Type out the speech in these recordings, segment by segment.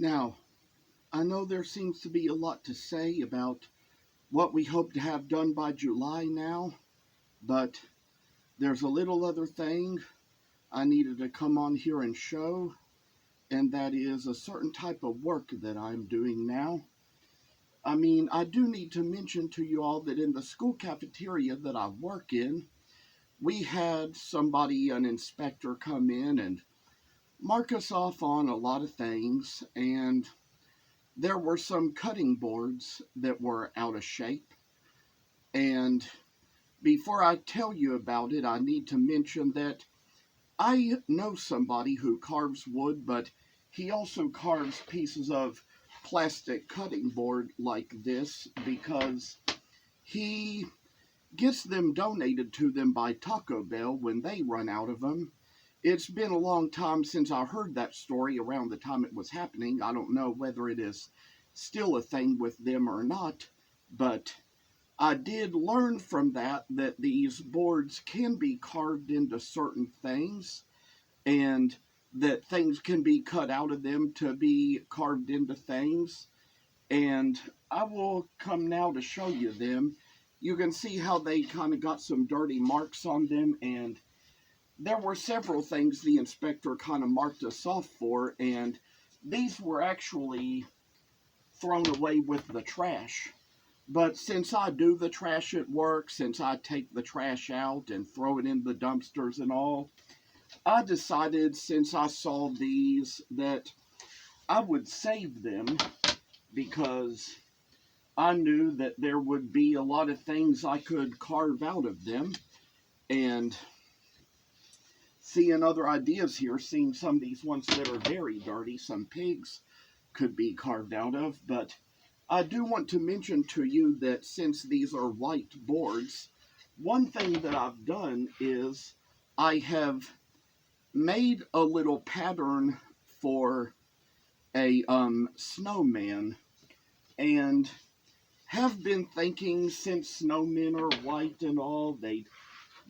Now, I know there seems to be a lot to say about what we hope to have done by July now, but there's a little other thing I needed to come on here and show, and that is a certain type of work that I'm doing now. I do need to mention to you all that in the school cafeteria that I work in, we had an inspector, come in and mark us off on a lot of things, and there were some cutting boards that were out of shape. And before I tell you about it, I need to mention that I know somebody who carves wood, but he also carves pieces of plastic cutting board like this because he gets them donated to them by Taco Bell when they run out of them. It's been a long time since I heard that story around the time it was happening. I don't know whether it is still a thing with them or not, but I did learn from that these boards can be carved into certain things, and that things can be cut out of them to be carved into things. And I will come now to show you them. You can see how they kind of got some dirty marks on them, and there were several things the inspector kind of marked us off for, and these were actually thrown away with the trash. But since I do the trash at work, since I take the trash out and throw it in the dumpsters and all, I decided, since I saw these, that I would save them because I knew that there would be a lot of things I could carve out of them. And seeing other ideas here, seeing some of these ones that are very dirty, some pigs could be carved out of. But I do want to mention to you that since these are white boards, one thing that I've done is I have made a little pattern for a snowman, and have been thinking, since snowmen are white and all, they'd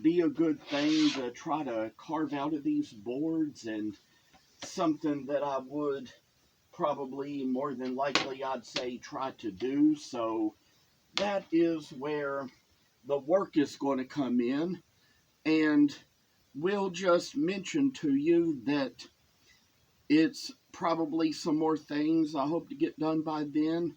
be a good thing to try to carve out of these boards, and something that I would probably, more than likely, I'd say try to do. So that is where the work is going to come in, and we'll just mention to you that it's probably some more things I hope to get done by then.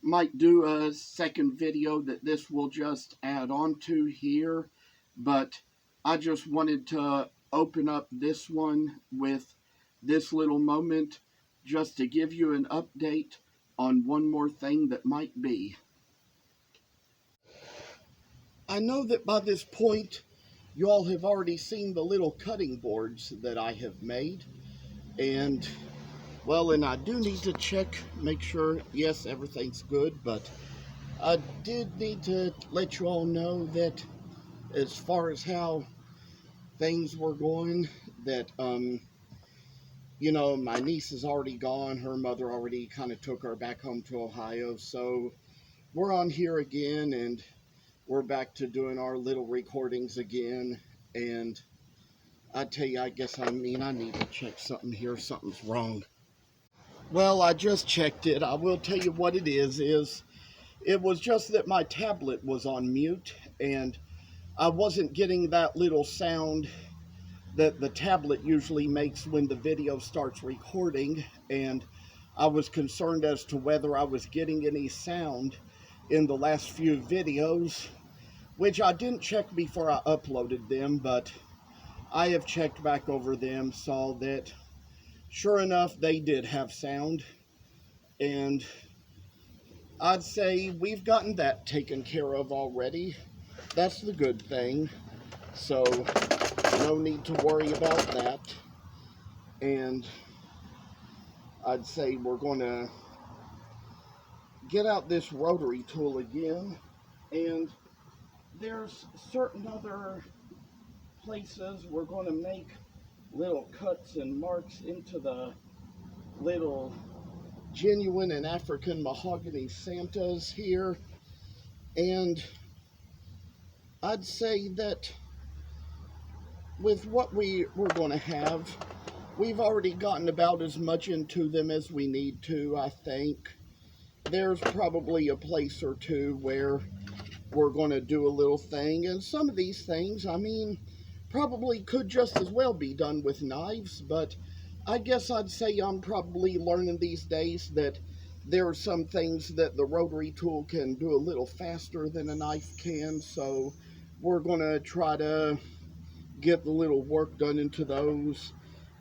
Might do a second video that this will just add on to here, but I just wanted to open up this one with this little moment just to give you an update on one more thing that might be. I know that by this point you all have already seen the little cutting boards that I have made, and and I do need to check, make sure, yes, everything's good, but I did need to let you all know that as far as how things were going, that, my niece is already gone. Her mother already kind of took her back home to Ohio, so we're on here again, and we're back to doing our little recordings again. And I tell you, I need to check something here. Something's wrong. Well, I just checked it. I will tell you what it is it was just that my tablet was on mute, and I wasn't getting that little sound that the tablet usually makes when the video starts recording, and I was concerned as to whether I was getting any sound in the last few videos, which I didn't check before I uploaded them, but I have checked back over them, saw that sure enough they did have sound, and I'd say we've gotten that taken care of already. That's the good thing, so no need to worry about that. And I'd say we're going to get out this rotary tool again, and there's certain other places we're going to make little cuts and marks into the little genuine and African mahogany Santas here. And I'd say that with what we're going to have, we've already gotten about as much into them as we need to, I think. There's probably a place or two where we're going to do a little thing, and some of these things, I mean, probably could just as well be done with knives, but I guess I'd say I'm probably learning these days that there are some things that the rotary tool can do a little faster than a knife can, so we're going to try to get the little work done into those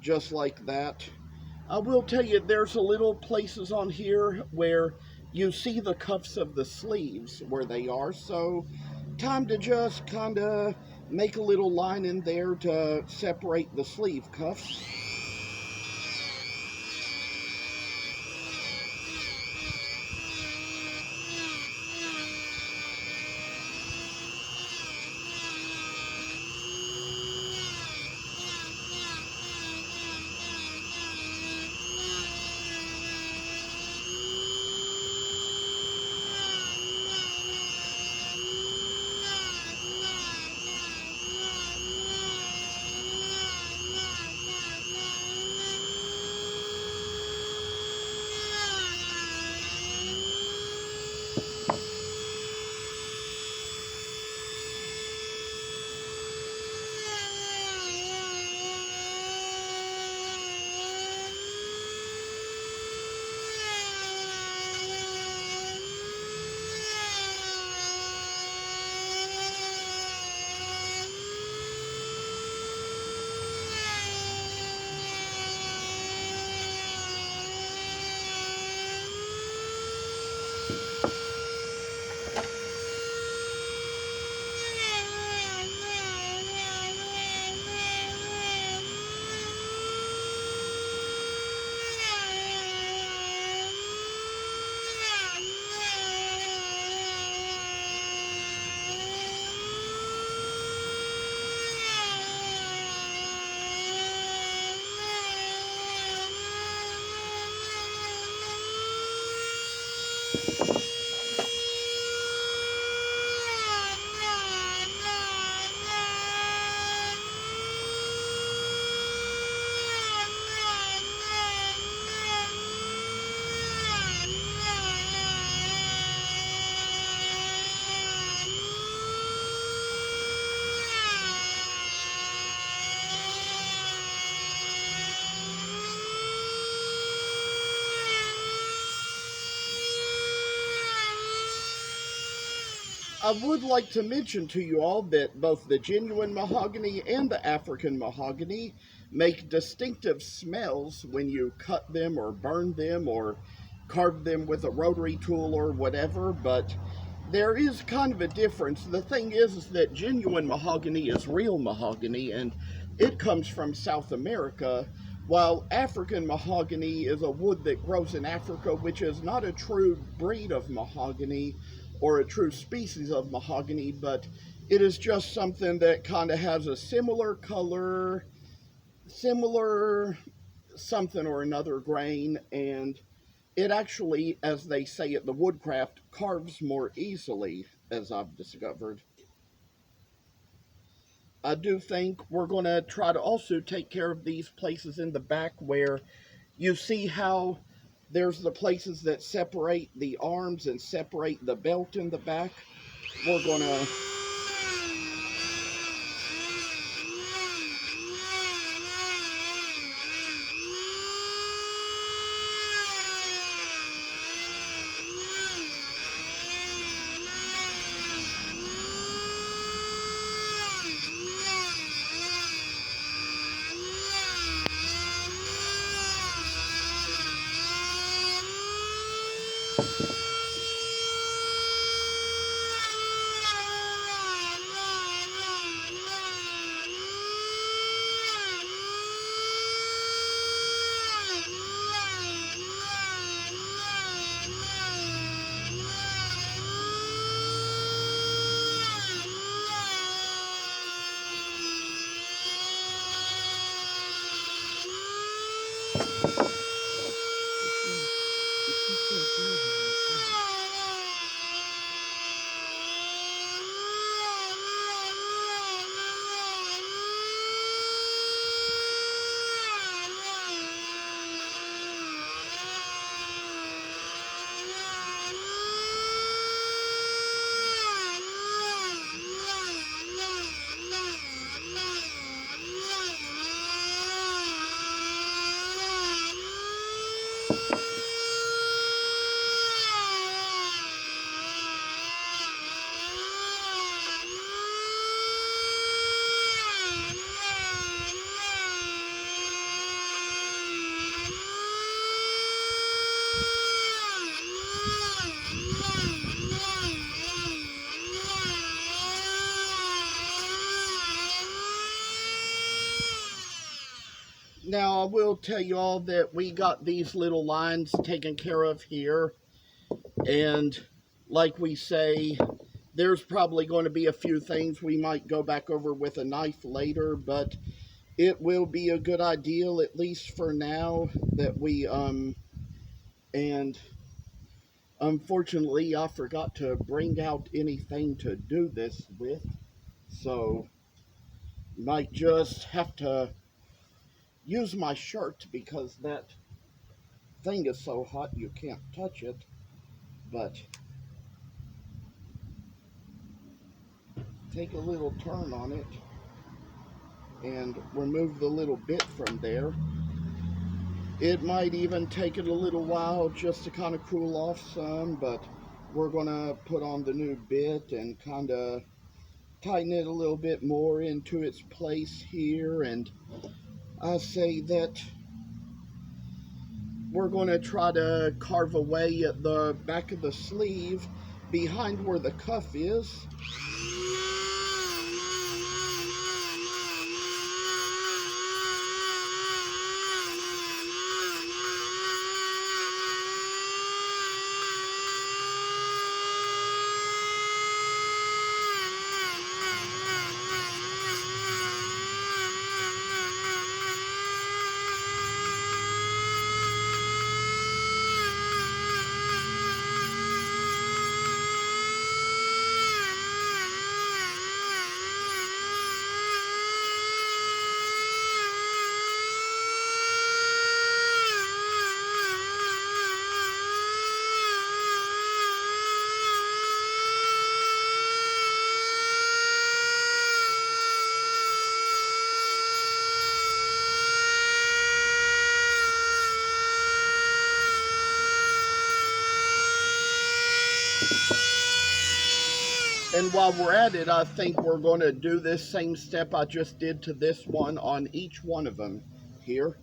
just like that. I will tell you, there's a little places on here where you see the cuffs of the sleeves where they are, so time to just kind of make a little line in there to separate the sleeve cuffs. I would like to mention to you all that both the genuine mahogany and the African mahogany make distinctive smells when you cut them or burn them or carve them with a rotary tool or whatever, but there is kind of a difference. The thing is that genuine mahogany is real mahogany and it comes from South America, while African mahogany is a wood that grows in Africa, which is not a true breed of mahogany or a true species of mahogany, but it is just something that kind of has a similar color, similar something or another grain, and it actually, as they say at the woodcraft, carves more easily, as I've discovered. I do think we're going to try to also take care of these places in the back where you see how there's the places that separate the arms and separate the belt in the back. We're going to Now, I will tell you all that we got these little lines taken care of here. And like we say, there's probably going to be a few things we might go back over with a knife later, but it will be a good idea, at least for now, that we, and unfortunately, I forgot to bring out anything to do this with, so might just have to use my shirt because that thing is so hot you can't touch it. But take a little turn on it and remove the little bit from there. It might even take it a little while just to kind of cool off some, but we're gonna put on the new bit and kind of tighten it a little bit more into its place here. And I say that we're going to try to carve away at the back of the sleeve behind where the cuff is. And while we're at it, I think we're going to do this same step I just did to this one on each one of them here.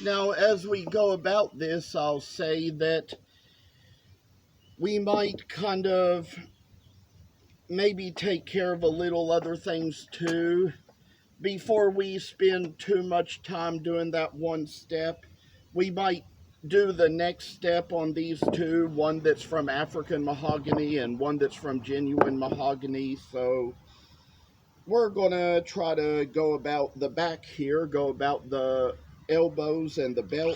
Now, as we go about this, I'll say that we might kind of maybe take care of a little other things too before we spend too much time doing that one step. We might do the next step on these two, one that's from African mahogany and one that's from genuine mahogany. So we're gonna try to go about the back here, go about the elbows and the belt.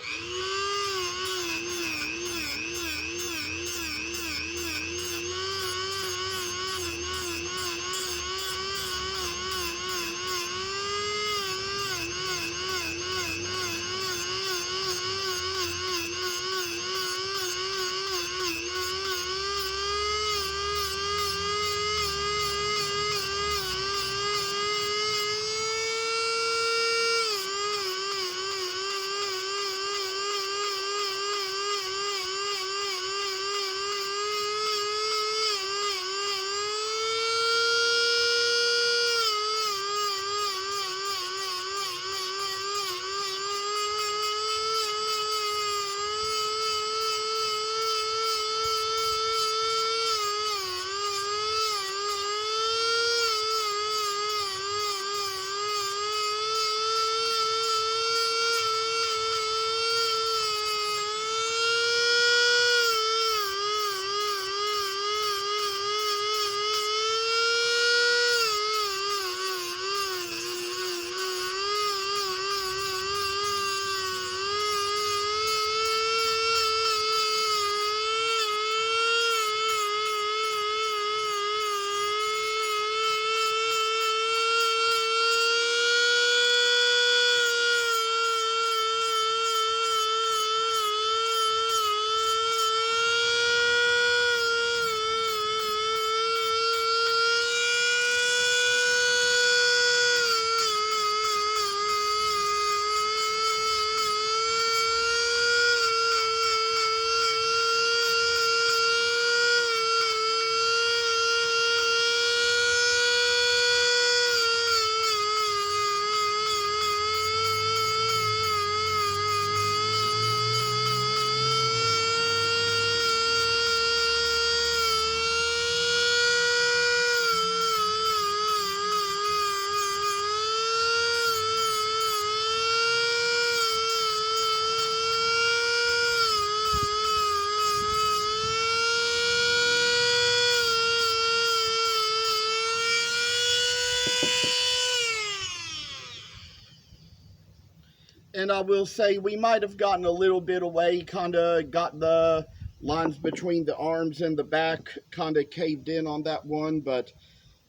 And I will say we might have gotten a little bit away, kind of got the lines between the arms and the back kind of caved in on that one, but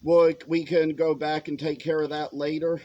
we can go back and take care of that later.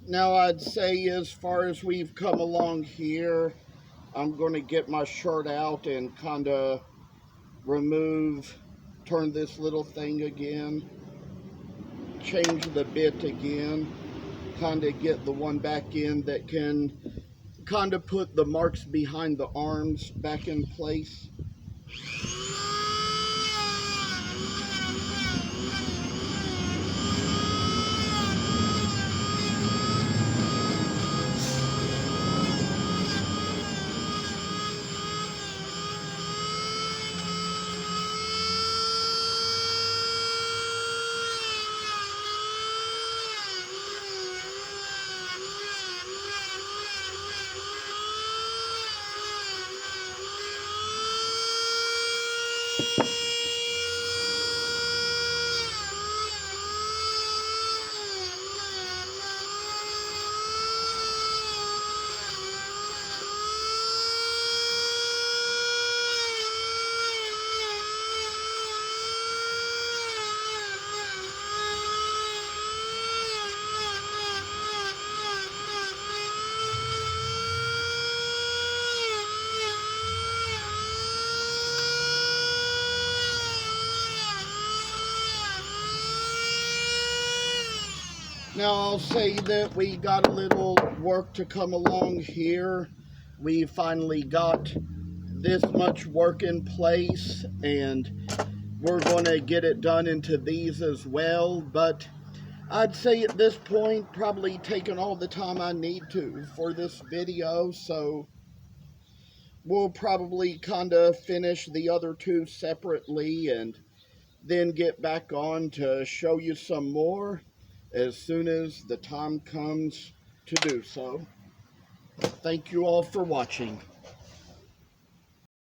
Now I'd say as far as we've come along here, I'm going to get my shirt out and kind of turn this little thing again, change the bit again, kind of get the one back in that can kind of put the marks behind the arms back in place. Now I'll say that we got a little work to come along here. We finally got this much work in place, and we're going to get it done into these as well. But I'd say at this point, probably taken all the time I need to for this video, so we'll probably kind of finish the other two separately and then get back on to show you some more as soon as the time comes to do so. Thank you all for watching.